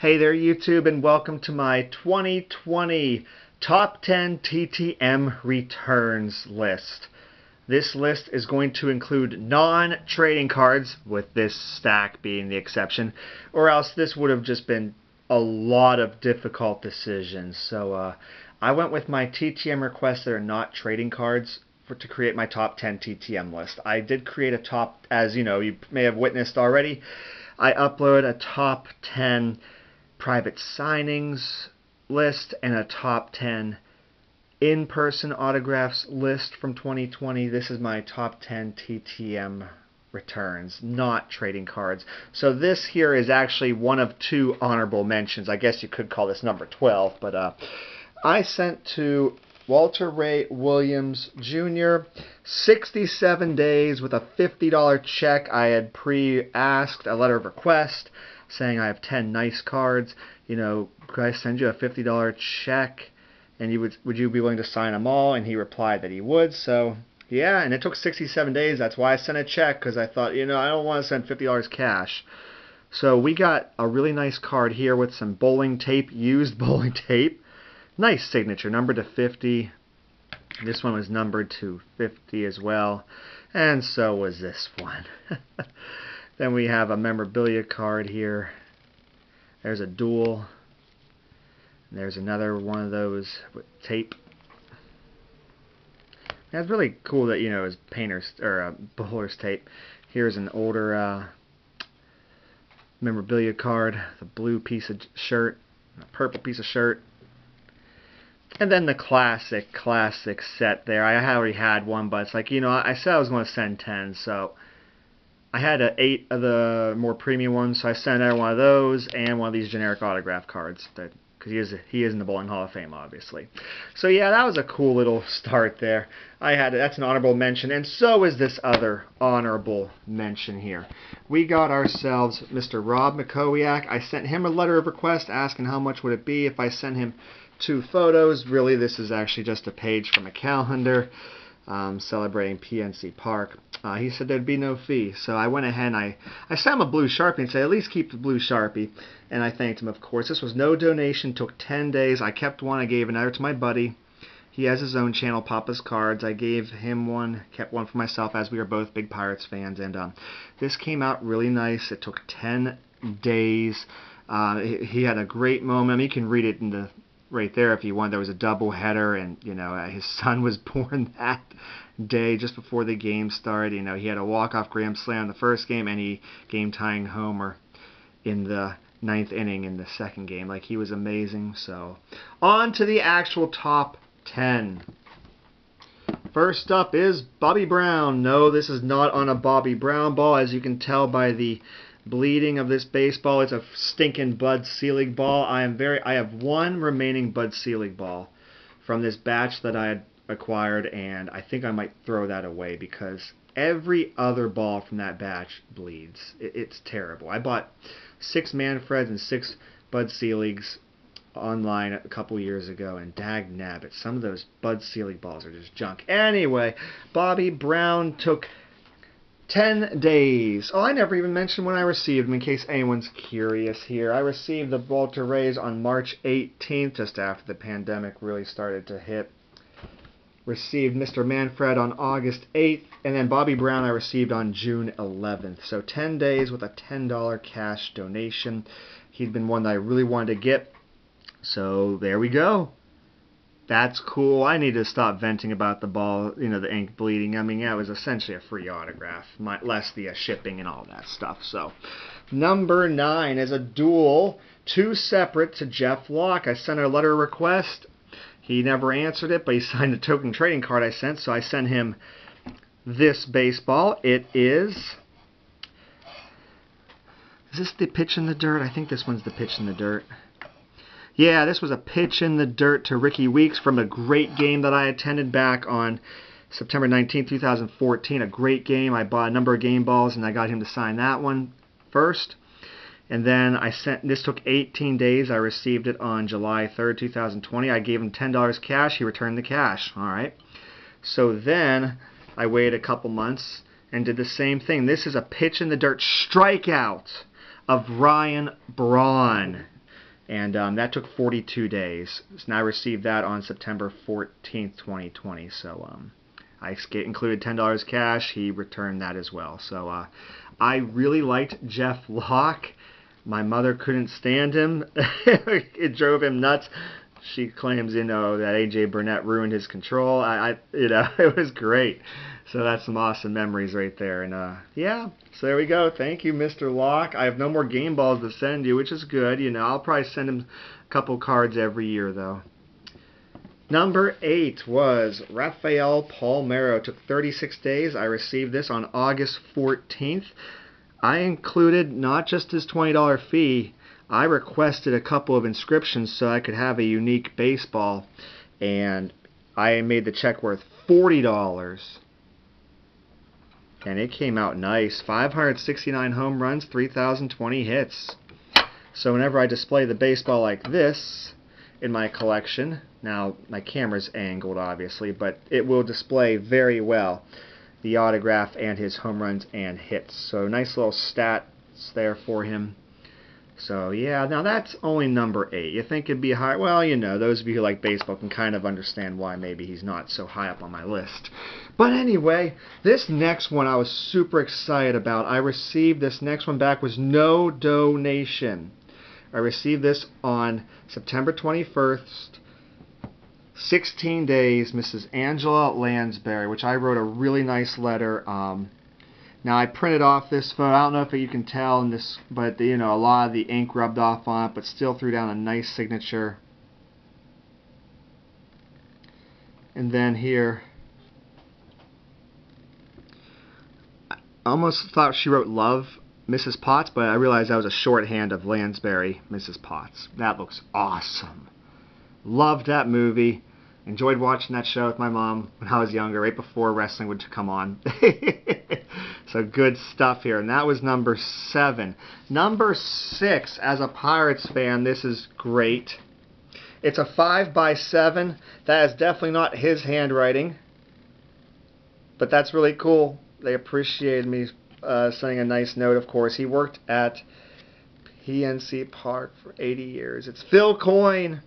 Hey there YouTube, and welcome to my 2020 Top 10 TTM Returns list. This list is going to include non-trading cards, with this stack being the exception, or else this would have just been a lot of difficult decisions. So I went with my TTM requests that are not trading cards to create my top 10 TTM list. I did create a top, as you know, you may have witnessed already, I uploaded a top 10 private signings list and a top 10 in-person autographs list from 2020. This is my top 10 TTM returns, not trading cards. So this here is actually one of two honorable mentions. I guess you could call this number 12, but I sent to Walter Ray Williams Jr. 67 days with a $50 check. I had pre-asked a letter of request saying I have 10 nice cards. You know, could I send you a $50 check? And would you be willing to sign them all? And he replied that he would. So yeah, and it took 67 days. That's why I sent a check, because I thought, you know, I don't want to send $50 cash. So we got a really nice card here with some bowling tape, used bowling tape. Nice signature, numbered to 50. This one was numbered to 50 as well. And so was this one. Then we have a memorabilia card here. There's a duel. There's another one of those with tape. That's really cool that, you know, it's painter's or bowler's tape. Here's an older memorabilia card, the blue piece of shirt, a purple piece of shirt. And then the classic set there. I already had one, but it's like, you know, I said I was going to send 10, so I had 8 of the more premium ones, so I sent out one of those and one of these generic autograph cards, because he is in the Bowling Hall of Fame, obviously. So yeah, that was a cool little start there. That's an honorable mention, and so is this other honorable mention here. We got ourselves Mr. Rob Mccoy. I sent him a letter of request asking how much would it be if I sent him 2 photos. Really, this is actually just a page from a calendar celebrating PNC Park. He said there'd be no fee, so I went ahead and I sent him a blue Sharpie and said, at least keep the blue Sharpie, and I thanked him, of course. This was no donation, took 10 days. I kept one, I gave another to my buddy. He has his own channel, Papa's Cards. I gave him one, kept one for myself, as we are both big Pirates fans, and this came out really nice. It took 10 days. He had a great moment. I mean, you can read it in the right there if you want. There was a double header, and you know, his son was born that day just before the game started. You know, he had a walk-off grand slam in the first game, and he game-tying homer in the 9th inning in the second game. Like, he was amazing. So on to the actual top 10. First up is Bobby Brown. No, this is not on a Bobby Brown ball, as you can tell by the bleeding of this baseball. It's a stinking Bud Selig ball. I have one remaining Bud Selig ball from this batch that I had acquired, and I think I might throw that away because every other ball from that batch bleeds. It's terrible. I bought 6 Manfreds and 6 Bud Seligs online a couple years ago, and dag nabbit, some of those Bud Selig balls are just junk. Anyway, Bobby Brown took 10 days. Oh, I never even mentioned when I received them, in case anyone's curious here. I received the Walter Rays on March 18th, just after the pandemic really started to hit. Received Mr. Manfred on August 8th, and then Bobby Brown I received on June 11th. So 10 days with a $10 cash donation. He'd been one that I really wanted to get. So there we go. That's cool. I need to stop venting about the ball, you know, the ink bleeding. I mean, yeah, it was essentially a free autograph, less the shipping and all that stuff. So, number 9 is a duel, 2 separate, to Jeff Locke. I sent a letter of request. He never answered it, but he signed the token trading card I sent, so I sent him this baseball. It is this the pitch in the dirt? I think this one's the pitch in the dirt. Yeah, this was a pitch in the dirt to Ricky Weeks from a great game that I attended back on September 19, 2014. A great game. I bought a number of game balls, and I got him to sign that one first. And then this took 18 days. I received it on July 3rd, 2020. I gave him $10 cash. He returned the cash. All right. So then I waited a couple months and did the same thing. This is a pitch in the dirt strikeout of Ryan Braun. And that took 42 days. And I received that on September 14th, 2020. So I included $10 cash. He returned that as well. So I really liked Jeff Locke. My mother couldn't stand him. It drove him nuts. She claims, that AJ Burnett ruined his control. It was great. So that's some awesome memories right there. And yeah, so there we go. Thank you, Mr. Locke. I have no more game balls to send you, which is good. I'll probably send him a couple cards every year, though. Number 8 was Rafael Palmeiro. It took 36 days. I received this on August 14th. I included not just his $20 fee. I requested a couple of inscriptions so I could have a unique baseball, and I made the check worth $40. And it came out nice. 569 home runs, 3,020 hits. So whenever I display the baseball like this in my collection, now my camera's angled obviously, but it will display very well the autograph and his home runs and hits. So nice little stats there for him. So yeah, now that's only number 8. You think it'd be high? Well, those of you who like baseball can kind of understand why maybe he's not so high up on my list. But anyway, this next one I was super excited about. I received this next one back was no donation. I received this on September 21st. 16 days, Mrs. Angela Lansbury, which I wrote a really nice letter. Now I printed off this photo. I don't know if you can tell in this, but a lot of the ink rubbed off on it, but still threw down a nice signature. And then here, I almost thought she wrote "Love, Mrs. Potts," but I realized that was a shorthand of Lansbury, Mrs. Potts. That looks awesome. Loved that movie. Enjoyed watching that show with my mom when I was younger, right before wrestling would come on. So good stuff here. And that was number 7. Number 6, as a Pirates fan, this is great. It's a 5x7. That is definitely not his handwriting, but that's really cool. They appreciated me sending a nice note, of course. He worked at PNC Park for 80 years. It's Phil Coyne.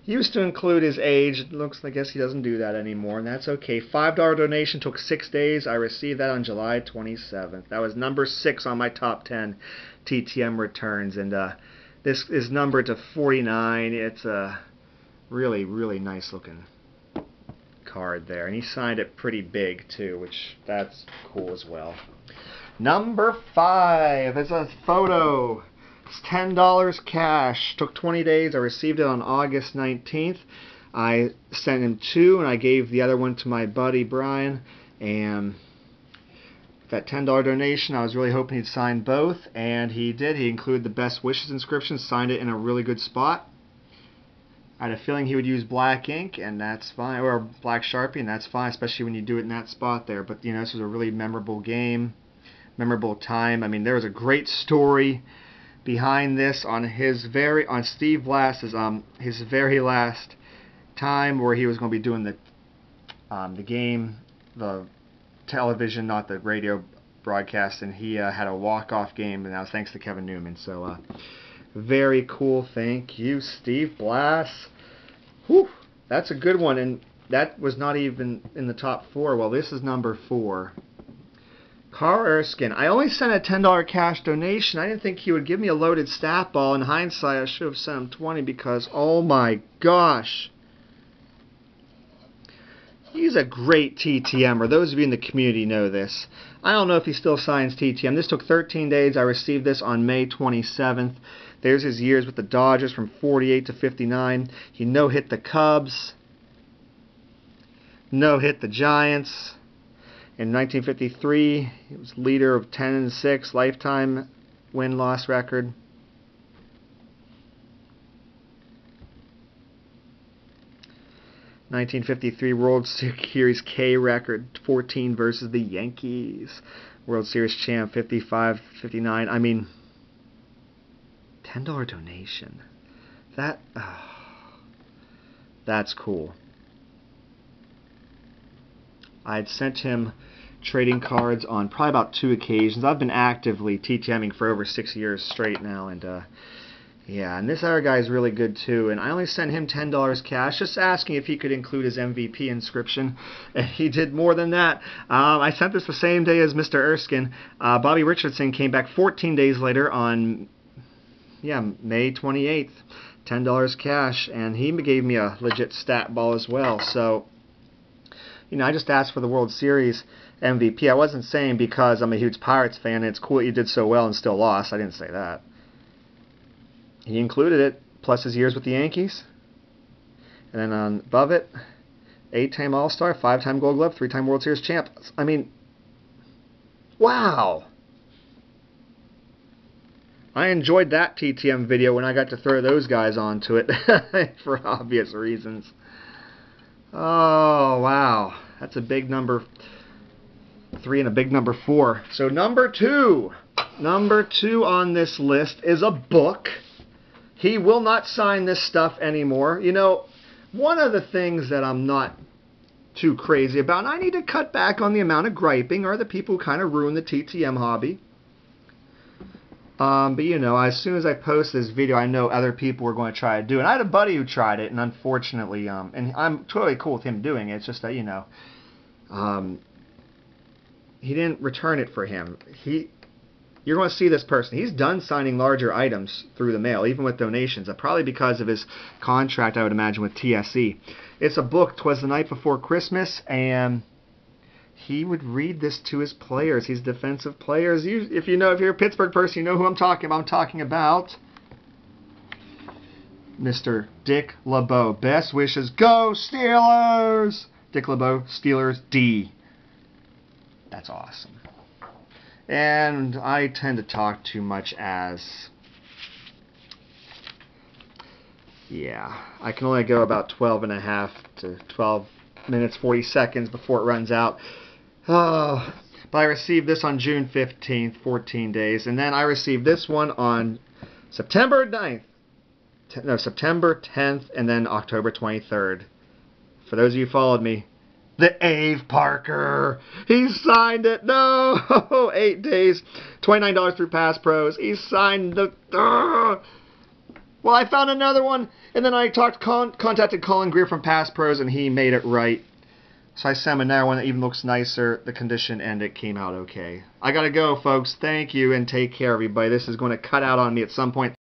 He used to include his age. It looks, I guess he doesn't do that anymore, and that's okay. $5 donation took 6 days. I received that on July 27th. That was number 6 on my top 10 TTM returns, and this is numbered to 49. It's a really, really nice looking card there, and he signed it pretty big too, which that's cool as well. Number 5 is a photo. It's $10 cash. Took 20 days. I received it on August 19th. I sent him 2, and I gave the other one to my buddy Brian. And that $10 donation, I was really hoping he'd sign both, and he did. He included the best wishes inscription, signed it in a really good spot. I had a feeling he would use black ink, and that's fine, or black Sharpie, and that's fine, especially when you do it in that spot there. But this was a really memorable game, memorable time. I mean, there was a great story behind this on Steve Blass's his very last time, where he was going to be doing the game, the television, not the radio broadcast, and he had a walk-off game, and that was thanks to Kevin Newman. So very cool. Thank you, Steve Blass. Whew, that's a good one, and that was not even in the top 4. Well, this is number 4. Carl Erskine. I only sent a $10 cash donation. I didn't think he would give me a loaded stat ball. In hindsight, I should have sent him 20 because, oh my gosh, he's a great TTMer. Those of you in the community know this. I don't know if he still signs TTM. This took 13 days. I received this on May 27th. There's his years with the Dodgers from 48 to 59. He no-hit the Cubs, no-hit the Giants. In 1953, he was leader of 10-6 lifetime win-loss record. '53 World Series K record, 14 versus the Yankees. World Series champ, 55, 59. I mean, $10 donation. That's cool. I had sent him trading cards on probably about 2 occasions. I've been actively TTMing for over 6 years straight now, and Yeah, and this other guy is really good too, and I only sent him $10 cash, just asking if he could include his MVP inscription, and he did more than that. I sent this the same day as Mr. Erskine. Bobby Richardson came back 14 days later on, May 28th, $10 cash, and he gave me a legit stat ball as well. So, I just asked for the World Series MVP. I wasn't saying because I'm a huge Pirates fan and it's cool that you did so well and still lost. I didn't say that. He included it, plus his years with the Yankees. And then on above it, 8-time All-Star, 5-time Gold Glove, 3-time World Series champ. I mean, wow. I enjoyed that TTM video when I got to throw those guys onto it for obvious reasons. Oh, wow. That's a big number 3 and a big number 4. So number 2 on this list is a book. He will not sign this stuff anymore. One of the things that I'm not too crazy about, and I need to cut back on the amount of griping, are the people who kind of ruin the TTM hobby. But as soon as I post this video, I know other people are going to try to do it. And I had a buddy who tried it, and unfortunately, and I'm totally cool with him doing it. It's just that, he didn't return it for him. You're going to see this person. He's done signing larger items through the mail, even with donations. Probably because of his contract, I would imagine, with TSE. It's a book, 'Twas the Night Before Christmas, and he would read this to his players. He's defensive players. If you're a Pittsburgh person, you know who I'm talking about. I'm talking about Mr. Dick LeBeau. Best wishes. Go Steelers! Dick LeBeau, Steelers D. That's awesome. And I tend to talk too much as... I can only go about 12 and a half to 12 minutes, 40 seconds before it runs out. Oh, but I received this on June 15th, 14 days. And then I received this one on September 9th. September 10th and then October 23rd. For those of you who followed me, the Ave Parker. He signed it. No! 8 days. $29 through Pass Pros. He signed the... Well, I found another one, and then I contacted Colin Greer from Pass Pros, and he made it right. So I sent him another one that even looks nicer, the condition, and it came out okay. I gotta go, folks. Thank you, and take care, everybody. This is going to cut out on me at some point.